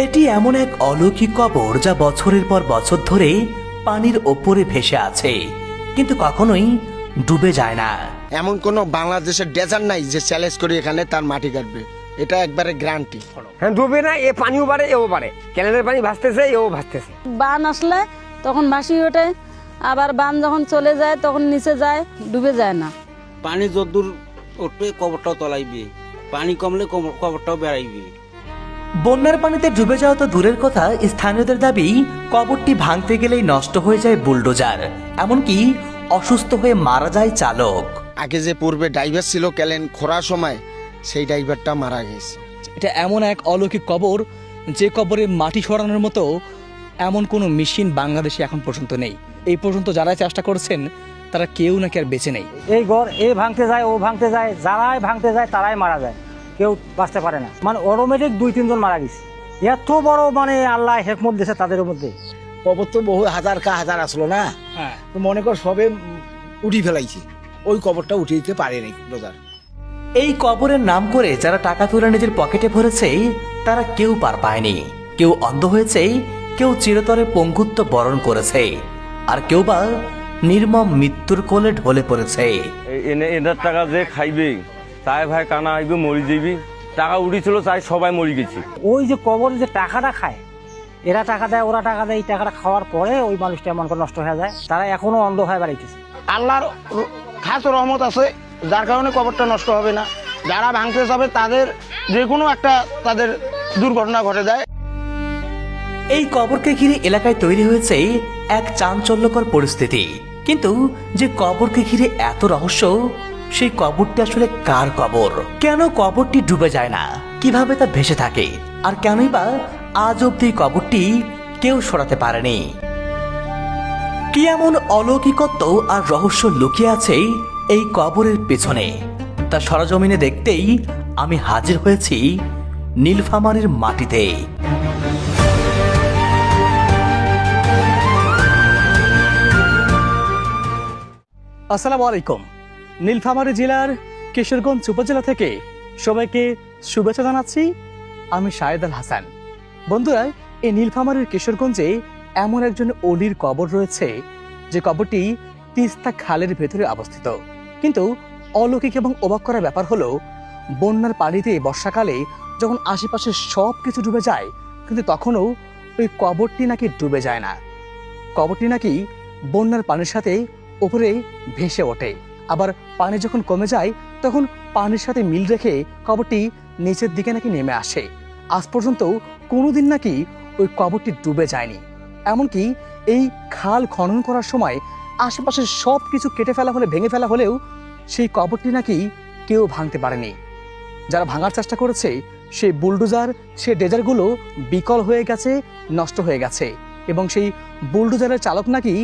এটি এমন এক অলৌকিক কবর যা বছরের পর বছর ধরে পানির ওপরে ভেসে আছে, কিন্তু কখনোই ডুবে যায় না। এমন কোন বাংলাদেশের ডেজার্ট নাই যে চ্যালেঞ্জ করে এখানে তার মাটি কাটবে, এটা একবারে গ্যারান্টি। হ্যাঁ, ডুবে না, এ পানিও বাড়ে এও বাড়ে, ক্যানেলের পানি ভাসতেছে এও ভাসতেছে। বান আসলে তখন ভাসি ওঠে, আবার বান যখন চলে যায় তখন নিচে যায়, ডুবে যায় না। পানি যদ্দূর উঠবে কবরটাও তলাইবে, পানি কমলে কবরটাও বেড়াইবে। বন্যার পানিতে ডুবে যাওয়া তো দূরের কথা, স্থানীয়দের দাবি কবরটি ভাঙতে গেলেই নষ্ট হয়ে যায় বুলডোজার, এমনকি অসুস্থ হয়ে মারা যায় চালক। আগে যে পূর্বে ড্রাইভার ছিল ক্যালেন খোঁড়ার সময়, সেই ড্রাইভারটা মারা গেছে। এটা এমন এক অলৌকিক কবর যে কবরে মাটি সরানোর মতো এমন কোনো মেশিন বাংলাদেশে এখন পর্যন্ত নেই। এই পর্যন্ত যারা চেষ্টা করছেন তারা কেউ নাকি আর বেঁচে নেই। এই ঘর এ ভাঙতে যায় ও ভাঙতে যায়, যারাই ভাঙতে যায় তারাই মারা যায়, কেউ বাঁচতে পারে না। মানে অটোমেটিক 2-3 জন মারা গেছে। এত বড় মানে আল্লাহ হেকমত দিয়েছে তাদের মধ্যে। কবর তো বহু হাজার আসলো না, তো মনে কর সবে উঠি ফেলাইছে, ওই কবরটা উঠিয়ে দিতে পারেনি ডোজার। এই কবরের নাম করে যারা টাকা তুলে নিজের পকেটে ভরেছে তারা কেউ পার পায়নি। কেউ অন্ধ হয়েছে, কেউ চিরতরে পঙ্গুত্ব বরণ করেছে, আর কেউ বা নির্মম মৃত্যুর কোলে ঢলে পড়েছে। এদের টাকা যে খাইবে তাই ভাই কানা আইবে মরি যাইবি, টাকা উড়িছিল তাই সবাই মরি গেছি। ওই যে কবরে যে টাকাটা খায়, এরা টাকা দেয় ওরা টাকা দেয়, এই টাকাটা খাওয়ার পরে ওই মানুষটা এমন করে নষ্ট হয়ে যায়, তারা এখনো অন্ধ হয়ে বেড়াইতেছে। আল্লাহর খাস রহমত আছে, যার কারণে কবরটা নষ্ট হবে না। যারা ভাঙতে যাবে তাদের যে কোনো একটা তাদের দুর্ঘটনা ঘটে যায়। এই কবরকে ঘিরে এলাকায় তৈরি হয়েছে এক চাঞ্চল্যকর পরিস্থিতি। কিন্তু যে কবরকে ঘিরে এত রহস্য, সেই কবরটি আসলে কার কবর? কেন কবরটি ডুবে যায় না? কিভাবে তা ভেসে থাকে? আর কেনই বা আজ অব্দি কবরটি কেউ সরাতে পারেনি? কি এমন অলৌকিকত্ব আর রহস্য লুকিয়ে আছে এই কবরের পেছনে? তা সরজমিনে দেখতেই আমি হাজির হয়েছি নীলফামারীর মাটিতে। আসসালামু আলাইকুম। নীলফামারী জেলার কিশোরগঞ্জ উপজেলা থেকে সবাইকে শুভেচ্ছা জানাচ্ছি। আমি শাহেদ আল হাসান। বন্ধুরা, এই নীলফামারীর কিশোরগঞ্জে এমন একজন অলির কবর রয়েছে যে কবরটি তিস্তা খালের ভেতরে অবস্থিত। কিন্তু অলৌকিক এবং অবাক করার ব্যাপার হলো, বন্যার পানিতে বর্ষাকালে যখন আশেপাশে সব কিছু ডুবে যায়, কিন্তু তখনও ওই কবরটি নাকি ডুবে যায় না। কবরটি নাকি বন্যার পানির সাথে উপরে ভেসে ওঠে, আবার পানি যখন কমে যায় তখন পানির সাথে মিল রেখে কবরটি নিচের দিকে নাকি নেমে আসে। আজ পর্যন্ত কোনোদিন নাকি ওই কবরটি ডুবে যায়নি। এমনকি এই খাল খনন করার সময় আশেপাশের সব কিছু কেটে ফেলা হলে, ভেঙে ফেলা হলেও সেই কবরটি নাকি কেউ ভাঙতে পারেনি। যারা ভাঙার চেষ্টা করেছে সেই বুলডোজার, সেই ডেজারগুলো বিকল হয়ে গেছে, নষ্ট হয়ে গেছে, এবং সেই বুলডোজারের চালক নাকি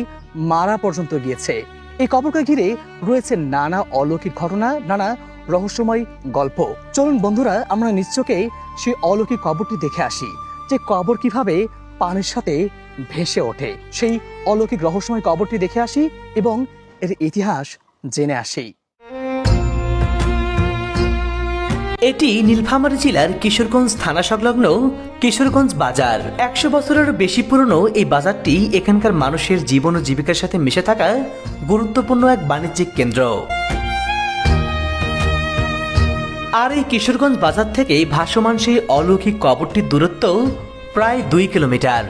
মারা পর্যন্ত গিয়েছে। এই কবরকে ঘিরে রয়েছে নানা অলৌকিক ঘটনা, নানা রহস্যময় গল্প। চলুন বন্ধুরা, আমরা নিজ চোখে সেই অলৌকিক কবরটি দেখে আসি, যে কবর কিভাবে পানির সাথে ভেসে ওঠে। সেই অলৌকিক রহস্যময় কবরটি দেখে আসি এবং এর ইতিহাস জেনে আসি। এটি নীলফামারী জেলার কিশোরগঞ্জ থানা সংলগ্ন কিশোরগঞ্জ বাজার। 100 বছরেরও বেশি পুরনো এই বাজারটি এখানকার মানুষের জীবন ও জীবিকার সাথে মিশে থাকা গুরুত্বপূর্ণ এক বাণিজ্যিক কেন্দ্র। আর এই কিশোরগঞ্জ বাজার থেকে ভাসমান সেই অলৌকিক কবরটির দূরত্ব প্রায় 2 কিলোমিটার।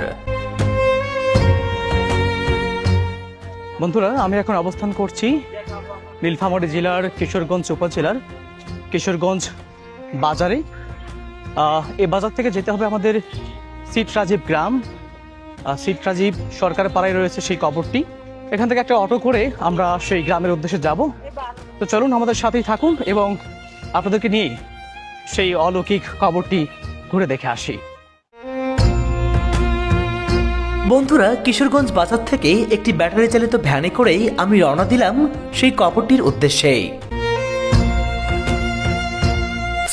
বন্ধুরা, আমি এখন অবস্থান করছি নীলফামারী জেলার কিশোরগঞ্জ উপজেলার কিশোরগঞ্জ বাজারে। এই বাজার থেকে যেতে হবে আমাদের সিটরাজীব গ্রাম। সিটরাজীব সরকার পাড়ায় রয়েছে সেই কবরটি। এখান থেকে একটা অটো করে আমরা সেই গ্রামের উদ্দেশ্যে যাব। তো চলুন আমাদের সাথেই থাকুন এবং আপনাদেরকে নিয়ে সেই অলৌকিক কবরটি ঘুরে দেখে আসি। বন্ধুরা, কিশোরগঞ্জ বাজার থেকে একটি ব্যাটারি চালিত ভ্যানে করেই আমি রওনা দিলাম সেই কবরটির উদ্দেশ্যে।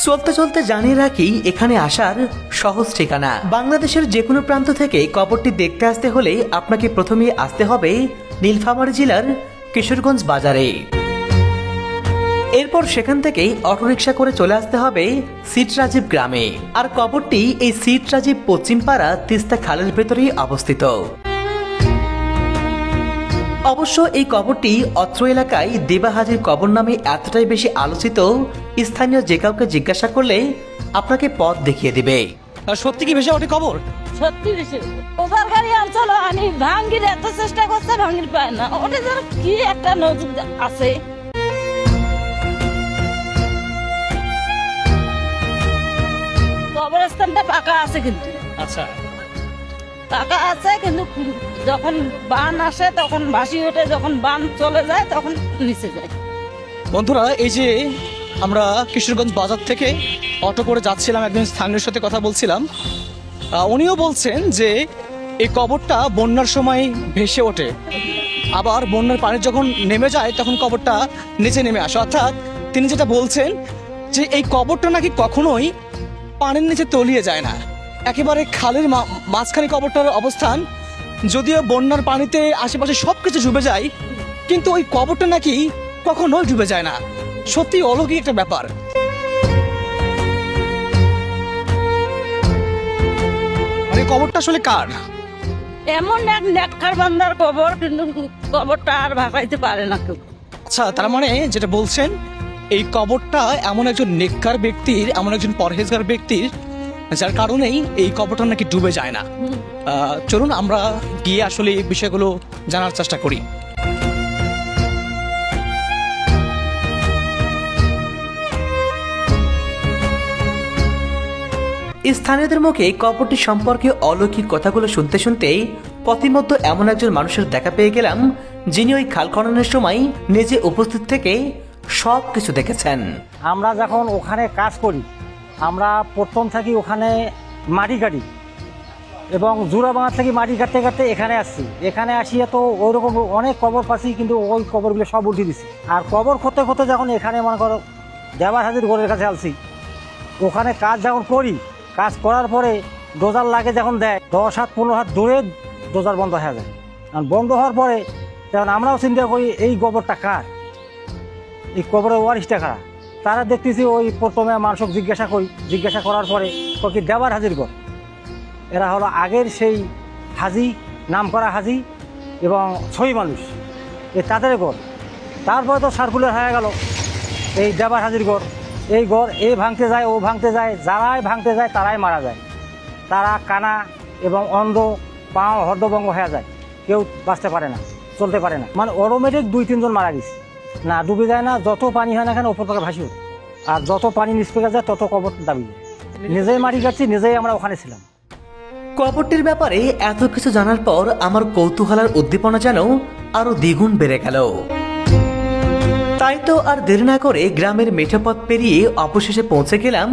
চলতে চলতে জানিয়ে রাখি এখানে আসার সহজ ঠিকানা। বাংলাদেশের যে কোনো প্রান্ত থেকে কবরটি দেখতে আসতে হলে আপনাকে প্রথমে আসতে হবে নীলফামারী জেলার কিশোরগঞ্জ বাজারে। এরপর সেখান থেকেই অটোরিকশা করে চলে আসতে হবে সিটরাজীব গ্রামে। আর কবরটি এই সিটরাজীব পশ্চিমপাড়া তিস্তা খালের ভেতরেই অবস্থিত। অবশ্য এই কবরটি অত্র এলাকায় দেবা হাজির কবর নামে এতটাই বেশি আলোচিত, স্থানীয় যে কাউকে জিজ্ঞাসা করলে আপনাকে পথ দেখিয়ে দিবে। আর সত্যি কি ভেসে ওঠে কবর? সত্যি বেশি ওভার গাড়ি অঞ্চল আনি ভাঙ্গির এত চেষ্টা করছে, ভাঙ্গির পায় না। ওটা যেন কি একটা নজর আছে। কবরস্থানটা পাকা আছে, কিন্তু আচ্ছা, পাকা আছে, কিন্তু যখন বান আসে তখন ভাসি ওঠে, যখন বান চলে যায় তখন নিচে যায়। বন্ধুরা, এই যে আমরা কিশোরগঞ্জ বাজার থেকে অটো করে যাচ্ছিলাম, একজন স্থানীয়র সাথে কথা বলছিলাম। উনিও বলছেন যে এই কবরটা বন্যার সময় ভেসে ওঠে, আবার বন্যার পানি যখন নেমে যায় তখন কবরটা নিচে নেমে আসে। অর্থাৎ তিনি যেটা বলছেন যে এই কবরটা নাকি কখনোই পানির নিচে তলিয়ে যায় না, একেবারে খালের মাঝখানে কবরটার অবস্থান। যদিও বন্যার পানিতে আশেপাশে সব কিছু ডুবে যায়, কিন্তু ওই কবরটা নাকি কখনোই ডুবে যায় না। সত্যি অলৌকিক একটা ব্যাপার। মানে কবরটা আসলে কার? এমন এক নেককার বান্দার কবর, কিন্তু কবরটা আর ভাসাইতে পারে না কেউ। আচ্ছা, তার মানে যেটা বলছেন এই কবরটা এমন একজন নেককার ব্যক্তির, এমন একজন পরহেজগার ব্যক্তির, যার কারণেই এই কবরটা নাকি ডুবে যায় না। চলুন আমরা গিয়ে আসলে এই বিষয়গুলো জানার চেষ্টা করি। স্থানীয়দের মুখে কবরটি সম্পর্কে অলৌকিক কথাগুলো শুনতে শুনতেই পথিমধ্যে এমন একজন মানুষের দেখা পেয়ে গেলাম, যিনি ওই খাল খননের সময় নিজে উপস্থিত থেকে সব কিছু দেখেছেন। আমরা যখন ওখানে কাজ করি, আমরা প্রথম থাকি ওখানে মাটি কাটি, এবং জোড়াবাঙা থেকে মাটি কাটতে কাটতে এখানে আসছি। এখানে আসিয়া তো ওইরকম অনেক কবর পাচ্ছি, কিন্তু ওই কবরগুলো সব উঠে দিছি। আর কবর করতে করতে যখন এখানে মনে করো দেবার হাজির ঘরের কাছে আসছি, ওখানে কাজ যখন করি, কাজ করার পরে ডোজার লাগে যখন দেয় 10 হাত 15 হাত দূরে ডোজার বন্ধ হয়ে যায়। আর বন্ধ হওয়ার পরে তখন আমরাও চিন্তা করি এই কবরটা কার, এই কবরের ওয়ারিশটা কারা। তারা দেখতেছি ওই প্রথমে মানুষকে জিজ্ঞাসা করার পরে কি দেবার হাজির ঘর। এরা হলো আগের সেই হাজি, নাম করা হাজি এবং ছয় মানুষ, তাদের ঘর। তারপরে তো সার্কুলার হয়ে গেল এই দেবার হাজির ঘর। এই ঘর এ ভাঙতে যায়, ও ভাঙতে যায়, যারাই ভাঙতে যায় তারাই মারা যায়। তারা কানা এবং অন্ধ, পাও হর্দভঙ্গ হয়ে যায়, কেউ বাঁচতে পারে না, চলতে পারে না। মানে অটোমেটিক 2-3 জন মারা গেছে। না ডুবে যায় না, যত পানি হয় না কেন ওপর থেকে ভাসি ওঠে। আর যত পানি নিষ্পেকা যায় তত কবর দাবি যায়। নিজেই মাটি কাটছি, নিজেই আমরা ওখানে ছিলাম। কবরটির ব্যাপারে এত কিছু জানার পর আমার কৌতূহল আর উদ্দীপনা যেন আরো দ্বিগুণ বেড়ে গেল। তাই তো আর দেরি না করে গ্রামের মেঠো পথ পেরিয়ে অবশেষে পৌঁছে গেলাম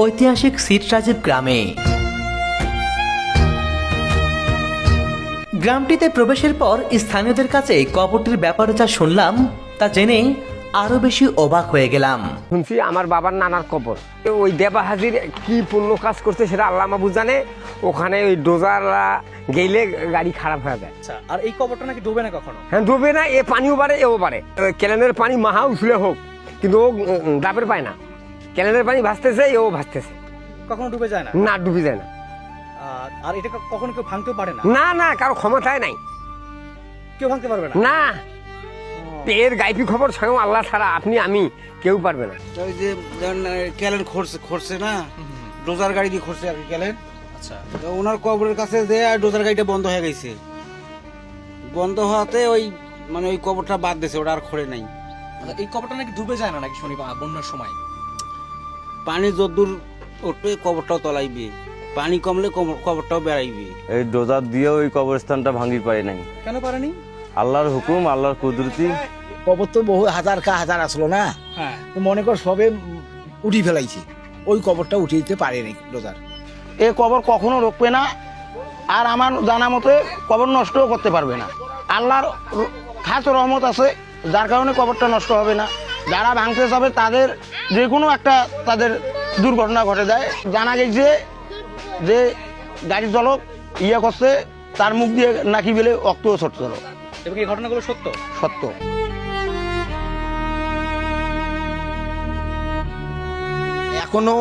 ঐতিহাসিক সিটরাজীব গ্রামে। গ্রামটিতে প্রবেশের পর স্থানীয়দের কাছে কবরটির ব্যাপারে যা শুনলাম তা জেনে আরো বেশি অবাক হয়ে গেলাম। শুনছি আমার বাবার নানার কবর। ওই দেবা হাজির কি পুণ্য কাজ করছে সেটা আল্লাহ মাহবুব জানে। ওখানে ওই ডোজাররা গেলে গাড়ি খারাপ হয়ে যায়। আচ্ছা, আর এই কবরটা নাকি ডুবে না কখনো? হ্যাঁ, ডুবে না, এ পানিও বাড়ে এও বাড়ে। ক্যানেলের পানি মাহা উছলে হোক, কিন্তু ও ডাবের পায় না। ক্যানেলের পানি ভাসতেছে, এও ভাসতেছে, কখনো ডুবে যায় না? না ডুবে যায় না। আর এটা কখনো কেউ ভাঙতেও পারে না? না না, কারো ক্ষমতায় নাই, কেউ ভাঙতে পারবে না। না, এর গাইপি খবর স্বয়ং আল্লাহ ছাড়া আপনি আমি কেউ পারবে না। ওই যে ক্যালেন খরছে না, ডোজার গাড়ি দিয়ে খরছে আর কি ক্যালেন। আচ্ছা, তো ওনার কবরের কাছে যে ডোজার গাড়িটা বন্ধ হয়ে গেছে, বন্ধ হওয়াতে ওই মানে ওই কবরটা বাদ দিয়েছে, ওটা আর খোঁড়ে নাই। এই কবরটা নাকি ডুবে যায় না নাকি শুনি বন্যার সময়? পানি যদ্দূর উঠবে কবরটাও তলাইবে, পানি কমলে কবরটাও বেড়াইবে। এই ডোজার দিয়েও ওই কবরস্থানটা ভাঙি পারে নাই। কেন পারেনি? আল্লাহর হুকুম, আল্লাহর কুদরতি। কবর তো বহু হাজার আসলো না, হ্যাঁ, তো মনে কর সবে উঠি ফেলাইছে, ওই কবরটা উঠে দিতে পারেনি ডোজার। এ কবর কখনো রোকবে না, আর আমার জানা মতে কবর নষ্টও করতে পারবে না। আল্লাহর খাস রহমত আছে, যার কারণে কবরটা নষ্ট হবে না। যারা ভাঙতে যাবে তাদের যে কোনো একটা তাদের দুর্ঘটনা ঘটে যায়। জানা গেছে যে গাড়ি চালক করছে, তার মুখ দিয়ে নাকি বেলে অক্তও ছড়ছিল। এবং এই ঘটনাগুলো সত্য? সত্য। এখনো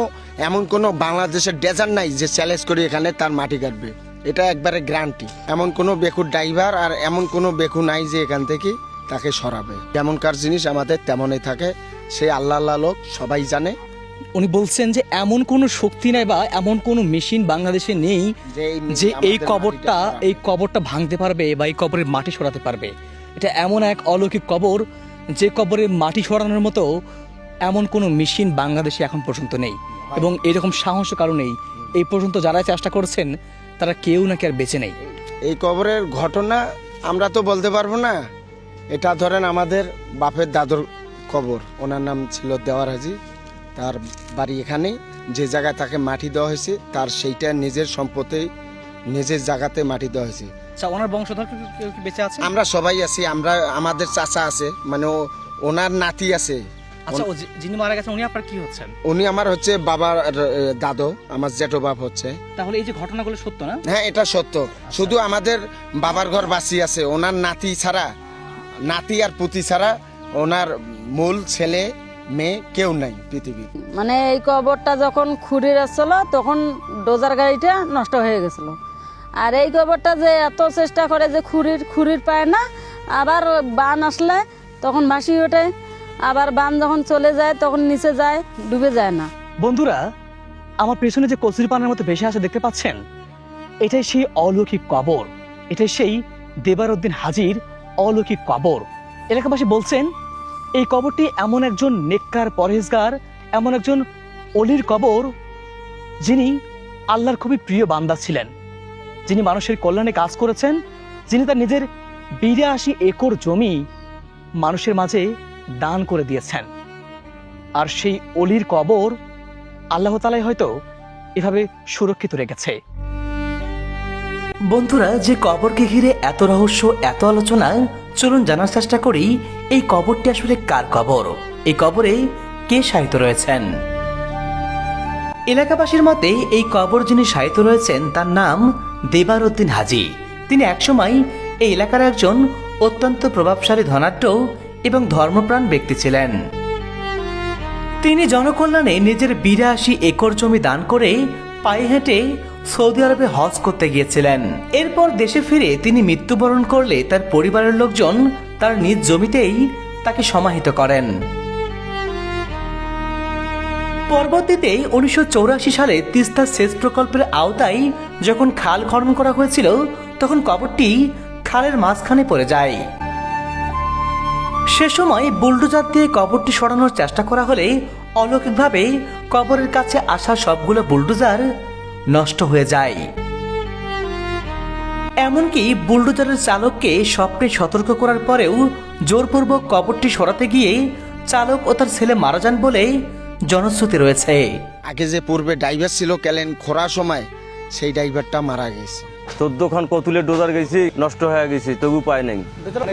এমন কোনো বাংলাদেশের ডেজার্ট নাই যে চ্যালেঞ্জ করে এখানে তার মাটি কাটবে, এটা একবারে গ্যারান্টি। এমন কোনো বেকুর ড্রাইভার আর এমন কোনো বেকু নাই যে এখান থেকে তাকে সরাবে। যেমনকার জিনিস আমাদের তেমনই থাকে, সে আল্লাহ আল্লাহ লোক, সবাই জানে। উনি বলছেন যে এমন কোনো শক্তি নাই বা এমন কোনো মেশিন বাংলাদেশে নেই যে এই কবরটা ভাঙতে পারবে বা এই কবরের মাটি সরাতে পারবে। এটা এমন এক অলৌকিক কবর যে কবরের মাটি সরানোর মতো এমন কোনো মেশিন বাংলাদেশে এখন পর্যন্ত নেই, এবং এরকম সাহস কারণেই এই পর্যন্ত যারা চেষ্টা করছেন তারা কেউ নাকি আর বেঁচে নেই। এই কবরের ঘটনা আমরা তো বলতে পারবো না। এটা ধরেন আমাদের বাপের দাদুর কবর, ওনার নাম ছিল দেওয়ার হাজি, তার বাড়ি এখানে। যে জায়গায় তাকে মাটি দেওয়া হয়েছে তার সেইটা নিজের সম্পত্তি, নিজের জায়গাতে মাটি দেওয়া হয়েছে। আচ্ছা, ওনার বংশধর কেউ কি বেঁচে আছে? আমরা সবাই আছি, আমরা আমাদের চাচা আছে, মানে ওনার নাতি আছে। আচ্ছা, যিনি মারা গেছেন উনি আপনার কি হচ্ছেন? উনি আমার হচ্ছে বাবার দাদু, আমার জেঠো বাপ হচ্ছে। তাহলে এই যে ঘটনাগুলো সত্য না? হ্যাঁ, এটা সত্য। শুধু আমাদের বাবার ঘর বাঁচি আছে, ওনার নাতি ছাড়া, নাতি আর পুতি ছাড়া ওনার মূল ছেলে মেয়ে কেউ নাই পৃথিবীর। মানে এই কবরটা যখন খুঁড়ির আসছিল তখন ডোজার গাড়িটা নষ্ট হয়ে গেছিল। আর এই কবরটা যে এত চেষ্টা করে যে খুঁড়ির পায় না, আবার বান আসলে তখন ভাসি ওঠে, আবার বান যখন চলে যায় তখন নিচে যায়, ডুবে যায় না। বন্ধুরা, আমার পেছনে যে কচুরি পানের মতো ভেসে আসে দেখতে পাচ্ছেন, এটাই সেই অলৌকিক কবর, এটাই সেই দেবারউদ্দিন হাজির অলৌকিক কবর। এলাকাবাসী বলছেন এই কবরটি এমন একজন নেককার পরহেজগার, এমন একজন অলির কবর যিনি আল্লাহর খুবই প্রিয় বান্দা ছিলেন, যিনি মানুষের কল্যাণে কাজ করেছেন, যিনি তার নিজের 82 একর জমি মানুষের মাঝে দান করে দিয়েছেন। আর সেই অলির কবর আল্লাহ তাআলাই হয়তো এভাবে সুরক্ষিত রেখেছে। বন্ধুরা, যে কবরকে ঘিরে এত রহস্য, এত আলোচনা, চলুন জানার চেষ্টা করি এই কবরটি আসলে কার কবর, এই কবরে কে শায়িত রয়েছেন। এলাকাবাসীর মতে এই কবর যিনি শায়িত রয়েছেন তার নাম দেবারউদ্দিন হাজি। তিনি একসময় এই এলাকার একজন অত্যন্ত প্রভাবশালী ধনাঢ্য এবং ধর্মপ্রাণ ব্যক্তি ছিলেন। তিনি জনকল্যাণে নিজের 82 একর জমি দান করে পায়ে হেঁটে সৌদি আরবে হজ করতে গিয়েছিলেন। এরপর দেশে ফিরে তিনি মৃত্যুবরণ করলে তার পরিবারের লোকজন তার নিজ জমিতেই তাকে সমাহিত করেন। পরবর্তীতে 1984 সালে তিস্তা সেচ প্রকল্পের আওতায় যখন খাল খনন করা হয়েছিল তখন কবরটি খালের মাঝখানে পড়ে যায়। সে সময় বুলডোজার দিয়ে কবরটি সরানোর চেষ্টা করা হলে অলৌকিকভাবে কবরের কাছে আসা সবগুলো বুলডোজার নষ্ট হয়ে যায়। এমনকি বুলডোজারের চালককে স্বপ্নে সতর্ক করার পরেও জোরপূর্বক কবরটি সরাতে গিয়ে চালক ও তার ছেলে মারা যান বলে জনশ্রুতি রয়েছে। আগে যে পূর্বে ড্রাইভার ছিল ক্যালেন খোরার সময়, সেই ড্রাইভারটা মারা গেছে। 14 খান কতুলের ডোজার গেছে, নষ্ট হয়ে গেছে, তবু পায় নাই।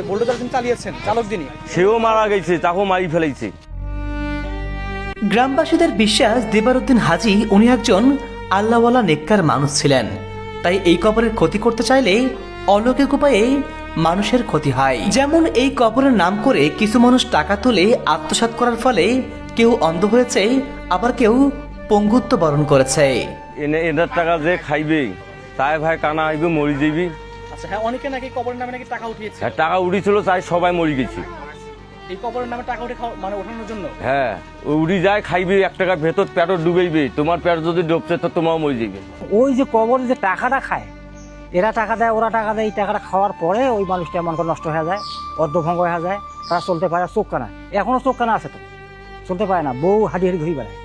বুলডোজার যিনি চালিয়েছেন চালক যিনি, সেও মারা গেছে, তাকেও মারি ফেলাইছে। গ্রামবাসীদের বিশ্বাস দেবারউদ্দিন হাজি উনি একজন আল্লাহওয়ালা নেককার মানুষ ছিলেন, তাই এই কবরের ক্ষতি করতে চাইলে অলৌকিক উপায়ে মানুষের ক্ষতি হয়। যেমন এই কবরের নাম করে কিছু মানুষ টাকা তুলে আত্মসাৎ করার ফলে কেউ অন্ধ হয়েছে, আবার কেউ পঙ্গুত্ব বরণ করেছে। এনার টাকা যে খাইবে তাই ভাই কানা হইবে, মরি যাবি। আচ্ছা, হ্যাঁ, অনেকে নাকি কবরের নামে নাকি টাকা উঠিয়েছে। হ্যাঁ, টাকা উড়িছিল, তাই সবাই মরি গেছে। এই কবরের নামে টাকা উঠে মানে ওঠানোর জন্য? হ্যাঁ, উড়ি যায়, খাইবে 1 টাকা ভেতর পেটও ডুবেইবে, তোমার পেট যদি ডুবছে তো তোমাও মরে যাবে। ওই যে কবরে যে টাকাটা খায়, এরা টাকা দেয়, ওরা টাকা দেয়, এই টাকাটা খাওয়ার পরে ওই মানুষটা এমন করে নষ্ট হয়ে যায়, অর্ধভঙ্গ হয়ে যায়, তারা চলতে পারে, চোখ কানা, এখনো চোখ কানা আছে, তো চলতে পারে না, বউ হাঁটি হাঁটি ঘুরি বেড়ায়।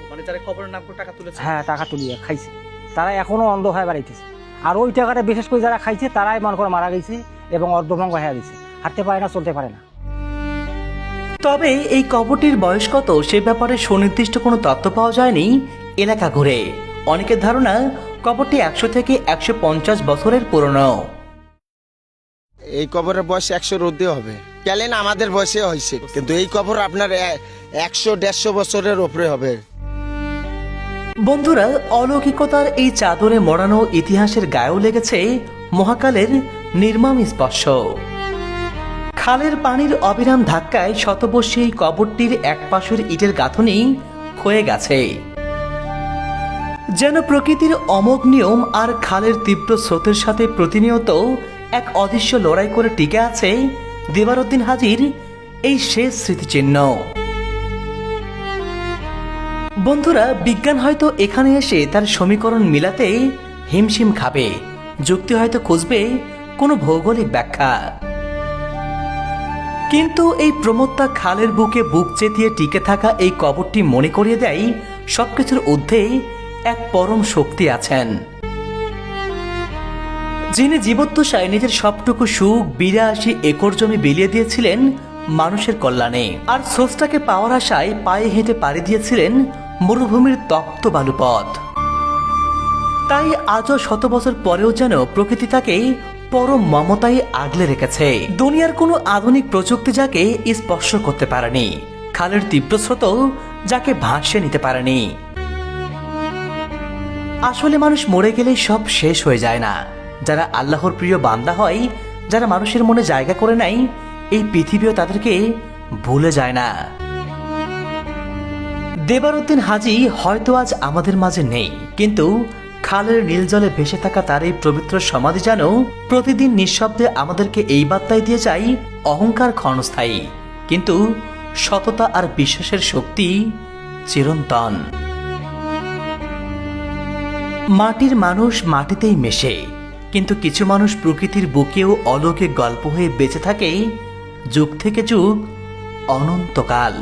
মানে যারা কবরের নাম করে টাকা তুলেছে, হ্যাঁ, টাকা তুলিয়ে খাইছে, তারা এখনো অন্ধ হয়ে বেড়াইতেছে। আর ওই টাকাটা বিশেষ করে যারা খাইছে তারাই মনে করে মারা গেছে এবং অর্ধভঙ্গ হয়ে গেছে, হাঁটতে পারে না, চলতে পারে না। তবে এই কবরটির বয়স কত সে ব্যাপারে সুনির্দিষ্ট কোনো তথ্য পাওয়া যায়নি। এলাকা ঘুরে অনেকের ধারণা কবরটি 100 থেকে 150 বছরের পুরনো। এই কবরের বয়স 100 ঊর্ধ্বে হবে। ক্যালেন আমাদের বয়সে হয়েছে, কিন্তু এই কবর আপনার 100-150 বছরের উপরে হবে। বন্ধুরা, অলৌকিকতার এই চাদরে মোড়ানো ইতিহাসের গায়েও লেগেছে মহাকালের নির্মম স্পর্শ। খালের পানির অবিরাম ধাক্কায় শতবর্ষী এই কবরটির এক পাশের ইটের গাঁথনি ক্ষয়ে গেছে। যেন প্রকৃতির অমোঘ নিয়ম আর খালের তীব্র স্রোতের সাথে প্রতিনিয়ত এক অদৃশ্য লড়াই করে টিকে আছে দেবারউদ্দিন হাজীর এই শেষ স্মৃতিচিহ্ন। বন্ধুরা, বিজ্ঞান হয়তো এখানে এসে তার সমীকরণ মিলাতে হিমশিম খাবে, যুক্তি হয়তো খুঁজবে কোনো ভৌগোলিক ব্যাখ্যা, কিন্তু এই প্রমত্তা খালের বুকে বুক চেতিয়ে টিকে থাকা এই কবরটি মনে করিয়ে দেয় সবকিছুর ঊর্ধ্বে এক পরম শক্তি আছেন, যিনি জীবদ্দশায় নিজের সবটুকু সুখ 82 একর জমি বিলিয়ে দিয়েছিলেন মানুষের কল্যাণে, আর স্রষ্টাকে পাওয়ার আশায় পায়ে হেঁটে পাড়ি দিয়েছিলেন মরুভূমির তপ্ত বালুপথ। তাই আজও শত বছর পরেও যেন প্রকৃতি তাকে পরম মমতায় আগলে রেখেছে। দুনিয়ার কোনো আধুনিক প্রযুক্তি যাকে স্পর্শ করতে পারেনি, খালের তীব্র স্রোতও যাকে ভাসিয়ে নিতে পারেনি। আসলে মানুষ মরে গেলেই সব শেষ হয়ে যায় না। যারা আল্লাহর প্রিয় বান্দা হয়, যারা মানুষের মনে জায়গা করে নেয়, এই পৃথিবীও তাদেরকে ভুলে যায় না। দেবারউদ্দিন হাজী হয়তো আজ আমাদের মাঝে নেই, কিন্তু খালের নীল জলে ভেসে থাকা তার এই পবিত্র সমাধি যেন প্রতিদিন নিঃশব্দে আমাদেরকে এই বার্তায় দিয়ে যায়, অহংকার ক্ষণস্থায়ী, কিন্তু সততা আর বিশ্বাসের শক্তি চিরন্তন। মাটির মানুষ মাটিতেই মেশে, কিন্তু কিছু মানুষ প্রকৃতির বুকেও অলৌকিক গল্প হয়ে বেঁচে থাকে যুগ থেকে যুগ, অনন্তকাল।